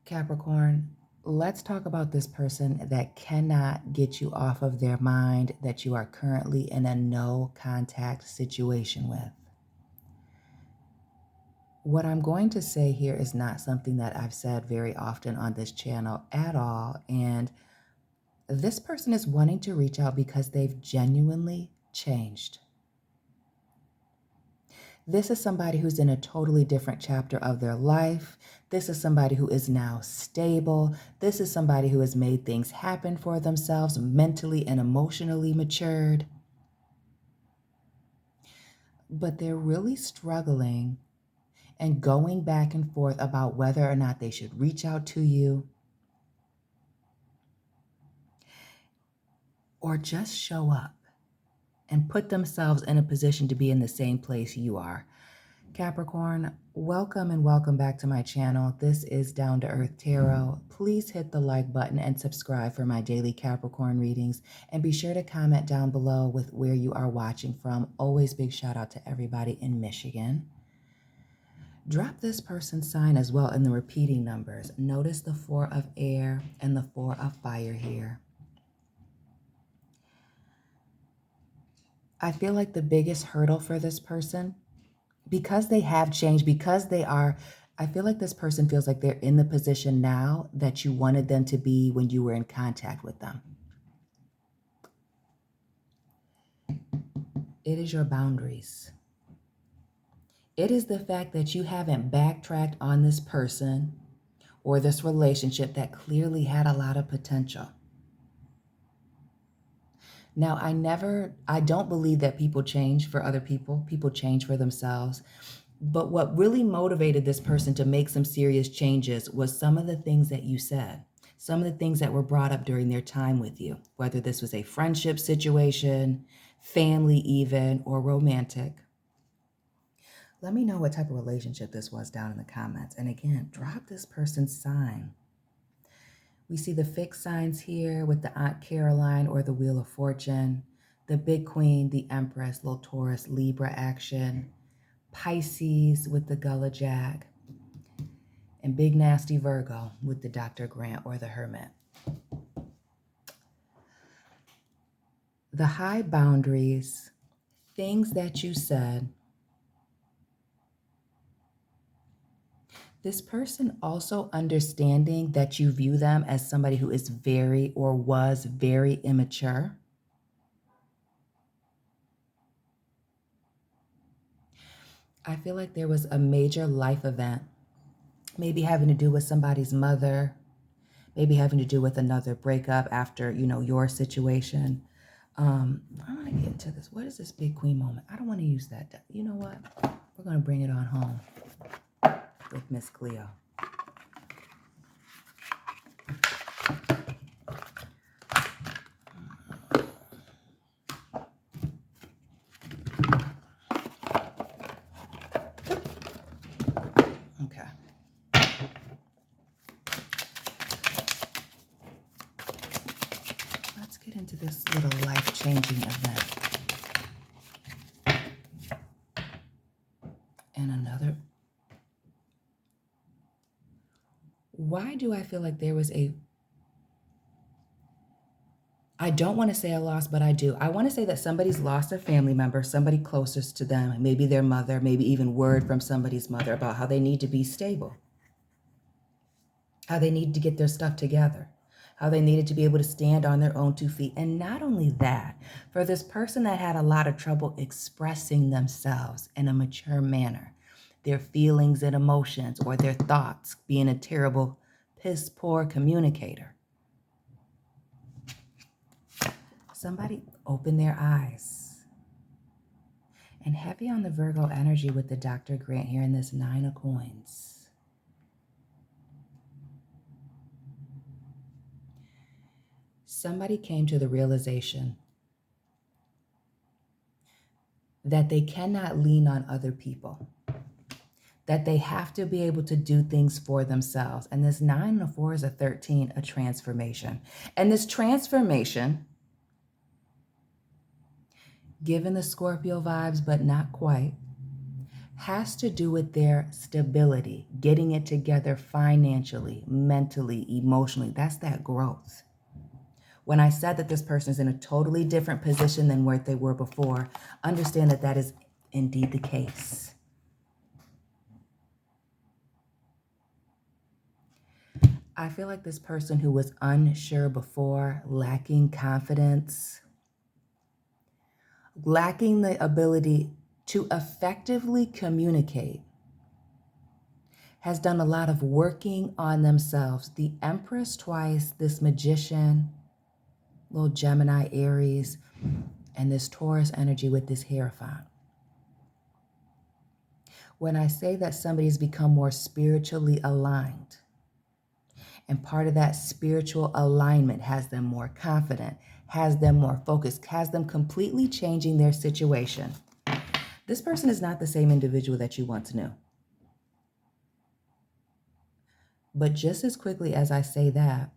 Capricorn, let's talk about this person that cannot get you off of their mind that you are currently in a no contact situation with. What I'm going to say here is not something that I've said very often on this channel at all. And this person is wanting to reach out because they've genuinely changed. This is somebody who's in a totally different chapter of their life. This is somebody who is now stable. This is somebody who has made things happen for themselves, mentally and emotionally matured. But they're really struggling and going back and forth about whether or not they should reach out to you or just show up and put themselves in a position to be in the same place you are. Capricorn, welcome and welcome back to my channel. This is Down to Earth Tarot. Please hit the like button and subscribe for my daily Capricorn readings. And be sure to comment down below with where you are watching from. Always big shout out to everybody in Michigan. Drop this person's sign as well in the repeating numbers. Notice the 4 of air and the 4 of fire here. I feel like the biggest hurdle for this person, because they have changed, I feel like this person feels like they're in the position now that you wanted them to be when you were in contact with them. It is your boundaries. It is the fact that you haven't backtracked on this person or this relationship that clearly had a lot of potential. Now, I don't believe that people change for other people. People change for themselves. But what really motivated this person to make some serious changes was some of the things that you said, some of the things that were brought up during their time with you, whether this was a friendship situation, family even, or romantic. Let me know what type of relationship this was down in the comments. And again, drop this person's sign. We see the fixed signs here with the Aunt Caroline or the Wheel of Fortune, the Big Queen, the Empress, little Taurus, Libra action, Pisces with the Gullah Jack, and Big Nasty Virgo with the Dr. Grant or the Hermit. The high boundaries, things that you said. This person also understanding that you view them as somebody who is very or was very immature. I feel like there was a major life event, maybe having to do with somebody's mother, maybe having to do with another breakup after, your situation. I want to get into this. What is this Big Queen moment? I don't want to use that. You know what? We're going to bring it on home with Miss Cleo. Okay. Let's get into this little life-changing event. And another. Why do I feel like there was I don't want to say a loss, but I do. I want to say that somebody's lost a family member, somebody closest to them, maybe their mother, maybe even word from somebody's mother about how they need to be stable, how they need to get their stuff together, how they needed to be able to stand on their own 2 feet. And not only that, for this person that had a lot of trouble expressing themselves in a mature manner, their feelings and emotions or their thoughts, being a terrible, piss poor communicator. Somebody open their eyes. And heavy on the Virgo energy with the Dr. Grant here in this 9 of Coins. Somebody came to the realization that they cannot lean on other people, that they have to be able to do things for themselves. And this 9 and a 4 is a 13, a transformation. And this transformation, given the Scorpio vibes, but not quite, has to do with their stability, getting it together financially, mentally, emotionally. That's that growth. When I said that this person is in a totally different position than where they were before, understand that that is indeed the case. I feel like this person who was unsure before, lacking confidence, lacking the ability to effectively communicate, has done a lot of working on themselves. The Empress twice, this Magician, little Gemini, Aries, and this Taurus energy with this Hierophant. When I say that somebody's become more spiritually aligned, and part of that spiritual alignment has them more confident, has them more focused, has them completely changing their situation. This person is not the same individual that you once knew. But just as quickly as I say that,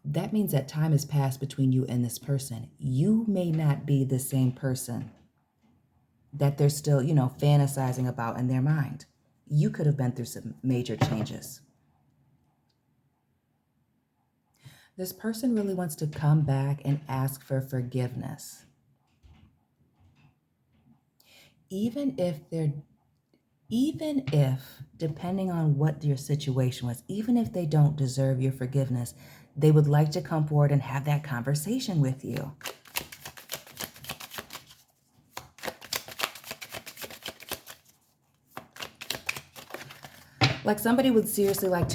that means that time has passed between you and this person. You may not be the same person that they're still, fantasizing about in their mind. You could have been through some major changes. This person really wants to come back and ask for forgiveness. Even if, depending on what your situation was, even if they don't deserve your forgiveness, they would like to come forward and have that conversation with you. Like somebody would seriously like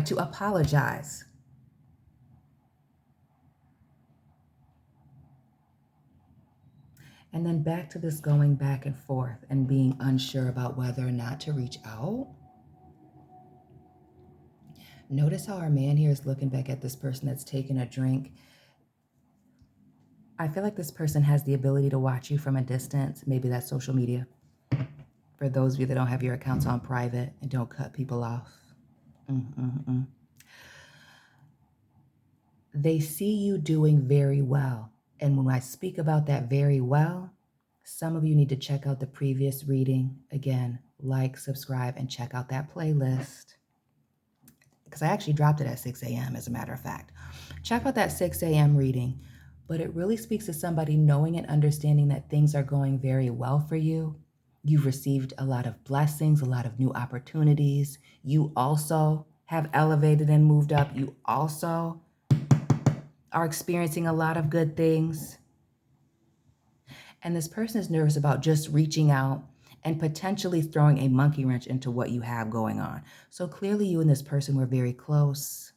to apologize. And then back to this going back and forth and being unsure about whether or not to reach out. Notice how our man here is looking back at this person that's taking a drink. I feel like this person has the ability to watch you from a distance. Maybe that's social media. For those of you that don't have your accounts on private and don't cut people off. They see you doing very well. And when I speak about that very well, some of you need to check out the previous reading. Again, like, subscribe, and check out that playlist. Because I actually dropped it at 6 a.m. as a matter of fact. Check out that 6 a.m. reading. But it really speaks to somebody knowing and understanding that things are going very well for you. You've received a lot of blessings, a lot of new opportunities. You also have elevated and moved up. You also are experiencing a lot of good things. And this person is nervous about just reaching out and potentially throwing a monkey wrench into what you have going on. So clearly you and this person were very close,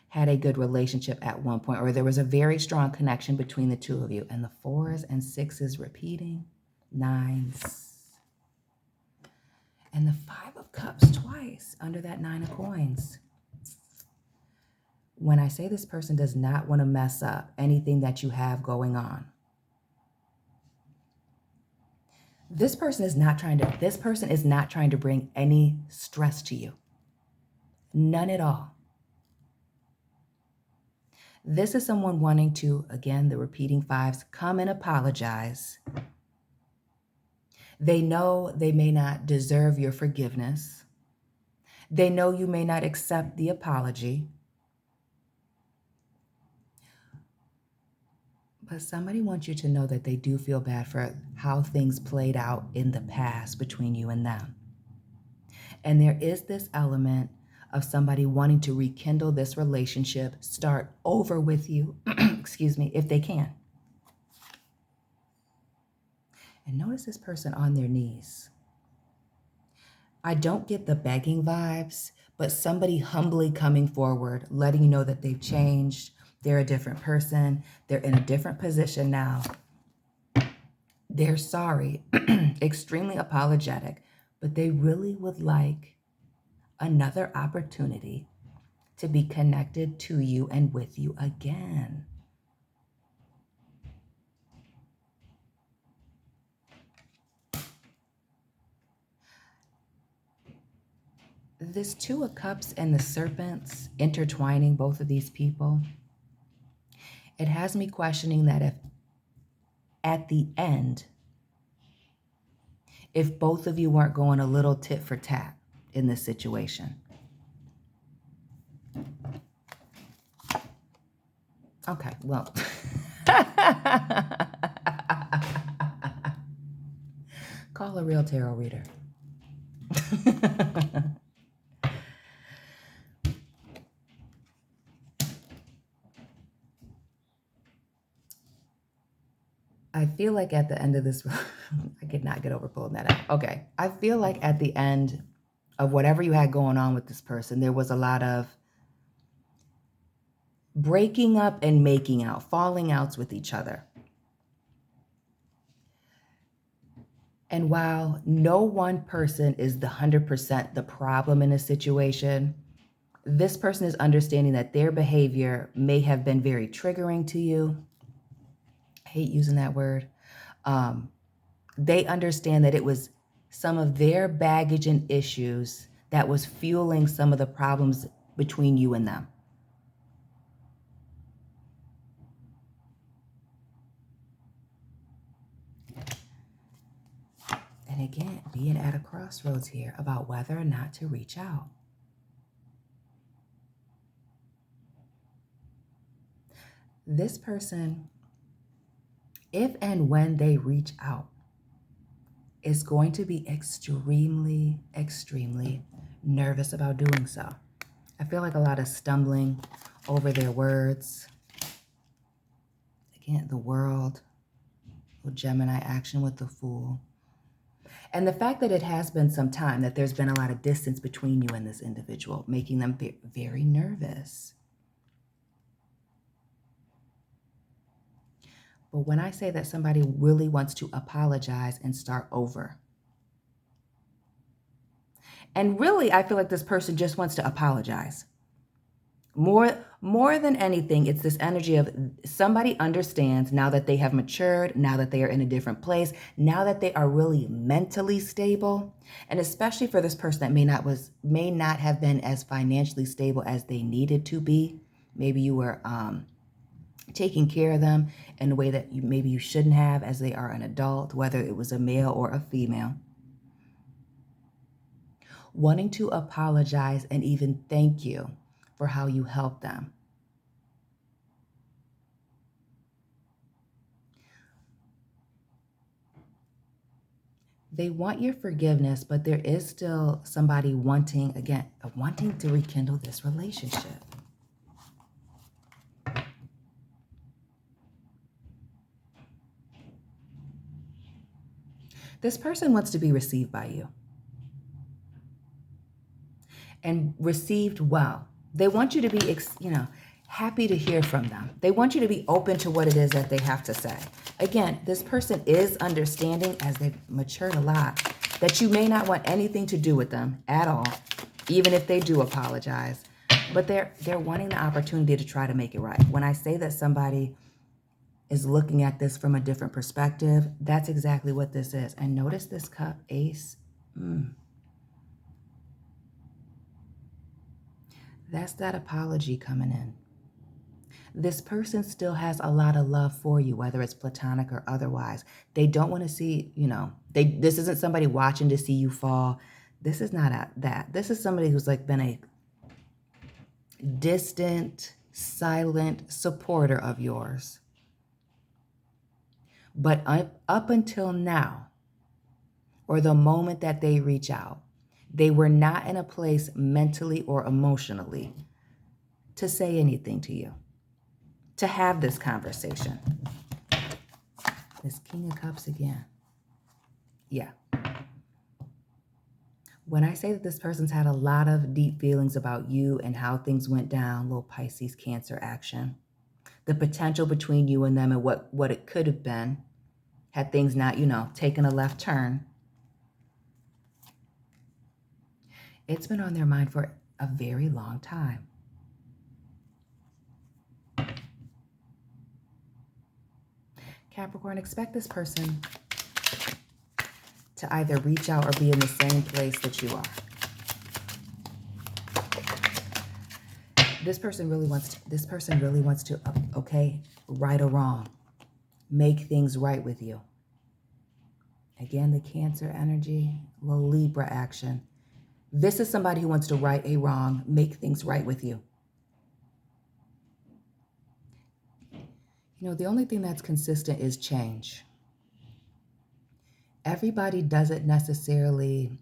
had a good relationship at one point, or there was a very strong connection between the two of you. And the 4s and 6s repeating, 9s. And the 5 of Cups twice under that 9 of Coins. When I say this person does not want to mess up anything that you have going on, this person is not trying to bring any stress to you. None at all. This is someone wanting to, again, the repeating 5s, come and apologize. They know they may not deserve your forgiveness. They know you may not accept the apology. But somebody wants you to know that they do feel bad for how things played out in the past between you and them. And there is this element of somebody wanting to rekindle this relationship, start over with you, if they can. And notice this person on their knees. I don't get the begging vibes, but somebody humbly coming forward, letting you know that they've changed. They're a different person. They're in a different position now. They're sorry, extremely apologetic, but they really would like another opportunity to be connected to you and with you again. This 2 of Cups and the Serpents intertwining both of these people, it has me questioning that if at the end, if both of you weren't going a little tit for tat in this situation? Okay, well. Call a real tarot reader. I feel like at the end of this, I could not get over pulling that out. Okay. I feel like at the end of whatever you had going on with this person, there was a lot of breaking up and making out, falling outs with each other. And while no one person is the 100% the problem in a situation, this person is understanding that their behavior may have been very triggering to you. I hate using that word. They understand that it was some of their baggage and issues that was fueling some of the problems between you and them. And again, being at a crossroads here about whether or not to reach out. This person, if and when they reach out, is going to be extremely, extremely nervous about doing so. I feel like a lot of stumbling over their words. Again, the World, Gemini action with the Fool. And the fact that it has been some time, that there's been a lot of distance between you and this individual, making them very nervous. But when I say that somebody really wants to apologize and start over, and really, I feel like this person just wants to apologize. More than anything, it's this energy of somebody understands now that they have matured, now that they are in a different place, now that they are really mentally stable, and especially for this person that may not have been as financially stable as they needed to be. Maybe you were taking care of them in a way that maybe you shouldn't have, as they are an adult, whether it was a male or a female. Wanting to apologize and even thank you for how you helped them. They want your forgiveness, but there is still somebody wanting to rekindle this relationship. This person wants to be received by you. And received well. They want you to be, happy to hear from them. They want you to be open to what it is that they have to say. Again, this person is understanding, as they've matured a lot, that you may not want anything to do with them at all, even if they do apologize. But they're wanting the opportunity to try to make it right. When I say that somebody is looking at this from a different perspective, that's exactly what this is. And notice this cup, ace. That's that apology coming in. This person still has a lot of love for you, whether it's platonic or otherwise. They don't want to see, this isn't somebody watching to see you fall. This is not that. This is somebody who's been a distant, silent supporter of yours. But up until now, or the moment that they reach out, they were not in a place mentally or emotionally to say anything to you, to have this conversation. This King of Cups again. Yeah. When I say that this person's had a lot of deep feelings about you and how things went down, little Pisces, Cancer action, the potential between you and them and what it could have been had things not, taken a left turn. It's been on their mind for a very long time. Capricorn, expect this person to either reach out or be in the same place that you are. This person really wants to, right or wrong, make things right with you. Again, the Cancer energy, little Libra action. This is somebody who wants to right a wrong, make things right with you. You know, the only thing that's consistent is change. Everybody doesn't necessarily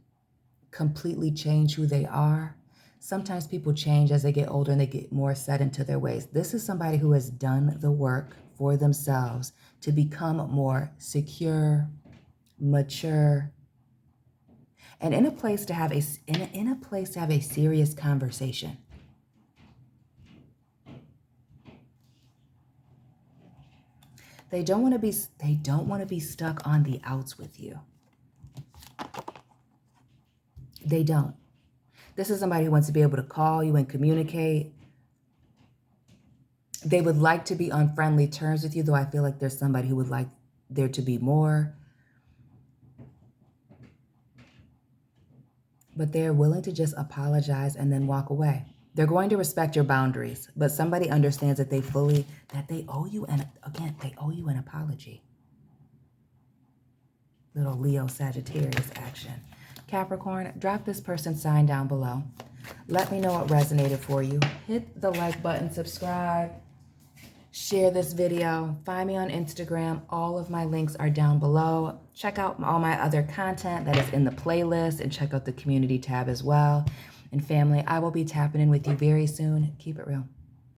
completely change who they are. Sometimes people change as they get older and they get more set into their ways. This is somebody who has done the work for themselves to become more secure, mature, and in a place to have a serious conversation. They don't want to be stuck on the outs with you. They don't. This is somebody who wants to be able to call you and communicate. They would like to be on friendly terms with you, though I feel like there's somebody who would like there to be more. But they're willing to just apologize and then walk away. They're going to respect your boundaries, but somebody understands that they owe you they owe you an apology. Little Leo Sagittarius action. Capricorn, drop this person's sign down below. Let me know what resonated for you. Hit the like button, subscribe, share this video. Find me on Instagram. All of my links are down below. Check out all my other content that is in the playlist and check out the community tab as well. And family, I will be tapping in with you very soon. Keep it real.